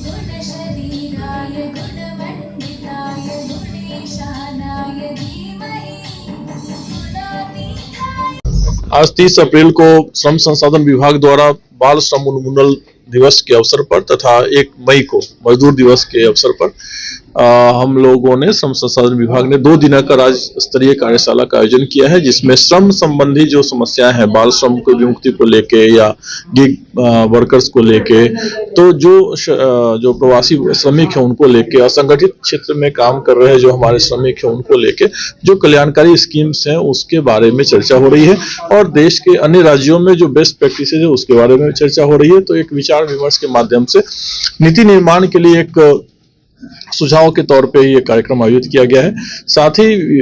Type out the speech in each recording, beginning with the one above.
गुणशरीराय गुणमण्डिताय गुणेशानाय धीमहि गुणातीताय। आज 30 अप्रैल को श्रम संसाधन विभाग द्वारा बाल श्रम उन्मूलन दिवस के अवसर पर तथा 1 मई को मजदूर दिवस के अवसर पर हम लोगों ने श्रम संसाधन विभाग ने 2 दिन का राज्य स्तरीय कार्यशाला का आयोजन किया है, जिसमें श्रम संबंधी जो समस्याएं हैं, बाल श्रम को विमुक्ति को लेके या गिग वर्कर्स को लेके, तो जो प्रवासी श्रमिक हैं उनको लेके, असंगठित क्षेत्र में काम कर रहे जो हमारे श्रमिक हैं उनको लेके जो कल्याणकारी स्कीम्स हैं उसके बारे में चर्चा हो रही है और देश के अन्य राज्यों में जो बेस्ट प्रैक्टिसेज है उसके बारे में चर्चा हो रही है। तो एक विचार विमर्श के माध्यम से नीति निर्माण के लिए एक सुझाव के तौर पे ये कार्यक्रम आयोजित किया गया है। साथ ही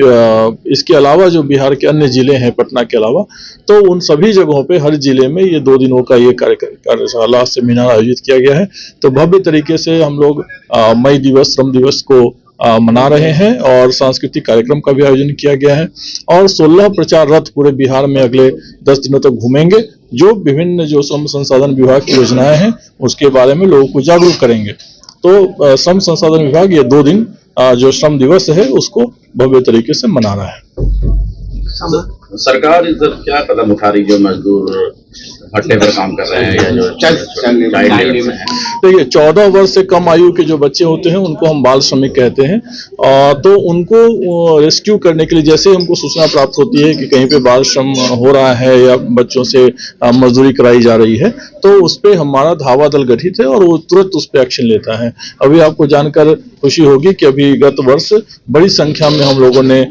इसके अलावा जो बिहार के अन्य जिले हैं पटना के अलावा, तो उन सभी जगहों पे हर जिले में ये 2 दिनों का ये कार्यशाला सेमिनार आयोजित किया गया है। तो भव्य तरीके से हम लोग मई दिवस श्रम दिवस को मना रहे हैं और सांस्कृतिक कार्यक्रम का भी आयोजन किया गया है और 16 प्रचार रथ पूरे बिहार में अगले 10 दिनों तक घूमेंगे, जो विभिन्न जो श्रम संसाधन विभाग की योजनाएं हैं उसके बारे में लोगों को जागरूक करेंगे। तो श्रम संसाधन विभाग ये 2 दिन जो श्रम दिवस है उसको भव्य तरीके से मना रहा है। सरकार इस क्या कदम उठा रही जो मजदूर भट्टे पर काम कर रहे हैं या जो चाइल्ड लेबर हैं? देखिए, 14 वर्ष से कम आयु के जो बच्चे होते हैं उनको हम बाल श्रमिक कहते हैं। तो उनको रेस्क्यू करने के लिए जैसे हमको सूचना प्राप्त होती है कि कहीं पे बाल श्रम हो रहा है या बच्चों से मजदूरी कराई जा रही है, तो उस पर हमारा धावा दल गठित है और वो तुरंत उस पर एक्शन लेता है। अभी आपको जानकर खुशी होगी कि अभी गत वर्ष बड़ी संख्या में हम लोगों ने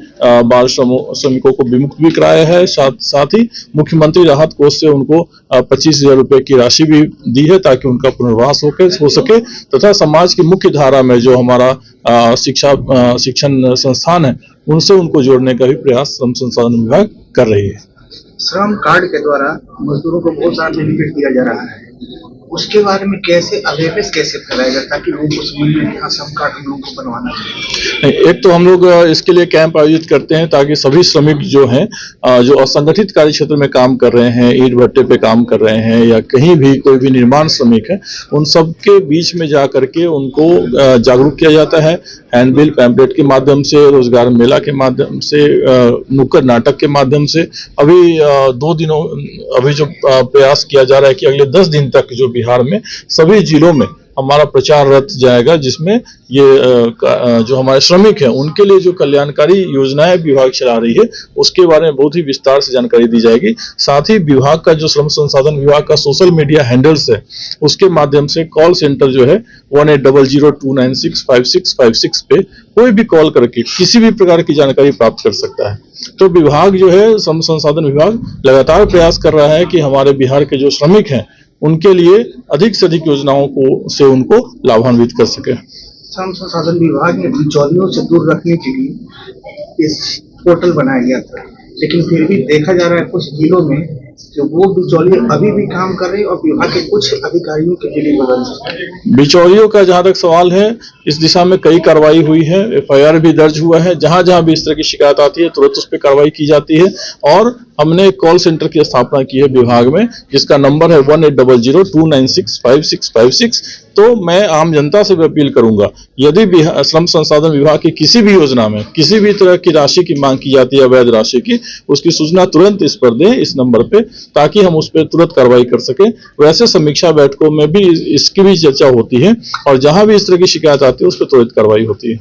बाल श्रमिकों को विमुक्त भी कराया है। साथ ही मुख्यमंत्री राहत कोष से उनको 25,000 रुपए की राशि भी दी है ताकि उनका पुनर्वास हो सके तथा समाज की मुख्य धारा में जो हमारा शिक्षण संस्थान है उनसे उनको जोड़ने का भी प्रयास श्रम संसाधन विभाग कर रही है। श्रम कार्ड के द्वारा मजदूरों को बहुत सारा बेनिफिट दिया जा रहा है, उसके बारे में कैसे अवेयरनेस कैसे फैलाया जाए ताकि लोगों को समझ में कि हाँ श्रम कार्ड हम लोगों को बनवाना चाहिए? एक तो हम लोग इसके लिए कैंप आयोजित करते हैं ताकि सभी श्रमिक जो हैं जो असंगठित कार्य क्षेत्र में काम कर रहे हैं, ईंट भट्टे पे काम कर रहे हैं या कहीं भी कोई भी निर्माण श्रमिक है, उन सब के बीच में जा करके उनको जागरूक किया जाता है। हैंडबिल पैम्पलेट के माध्यम से, रोजगार मेला के माध्यम से, नुक्कड़ नाटक के माध्यम से। अभी 2 दिनों अभी जो प्रयास किया जा रहा है कि अगले 10 दिन तक जो बिहार में सभी जिलों में हमारा प्रचार रथ जाएगा, जिसमें ये जो हमारे श्रमिक हैं उनके लिए जो कल्याणकारी योजनाएं विभाग चला रही है उसके बारे में बहुत ही विस्तार से जानकारी दी जाएगी। साथ ही विभाग का जो श्रम संसाधन विभाग का सोशल मीडिया हैंडल्स है उसके माध्यम से कॉल सेंटर जो है 1800-296-5656 पे कोई भी कॉल करके किसी भी प्रकार की जानकारी प्राप्त कर सकता है। तो विभाग जो है श्रम संसाधन विभाग लगातार प्रयास कर रहा है कि हमारे बिहार के जो श्रमिक हैं उनके लिए अधिक से अधिक योजनाओं से उनको लाभान्वित कर सके। श्रम संसाधन विभाग ने बिचौलियों से दूर रखने के लिए इस पोर्टल बनाया गया था, लेकिन फिर भी देखा जा रहा है कुछ जिलों में कि वो बिचौलिए अभी भी काम कर रहे हैं और विभाग के कुछ अधिकारियों के बिलिंग बदल हैं। बिचौलियों का जहां तक सवाल है, इस दिशा में कई कार्रवाई हुई है, FIR भी दर्ज हुआ है। जहां जहां भी इस तरह की शिकायत आती है तुरंत उस पर कार्रवाई की जाती है और हमने कॉल सेंटर की स्थापना की है विभाग में, जिसका नंबर है 1800-296-5656। तो मैं आम जनता से भी अपील करूंगा, यदि श्रम संसाधन विभाग की किसी भी योजना में किसी भी तरह की राशि की मांग की जाती है, अवैध राशि की, उसकी सूचना तुरंत इस पर दें, इस नंबर पे, ताकि हम उस पर तुरंत कार्रवाई कर सकें। वैसे समीक्षा बैठकों में भी इसकी भी चर्चा होती है और जहां भी इस तरह की शिकायत आती है उस पर तुरंत कार्रवाई होती है।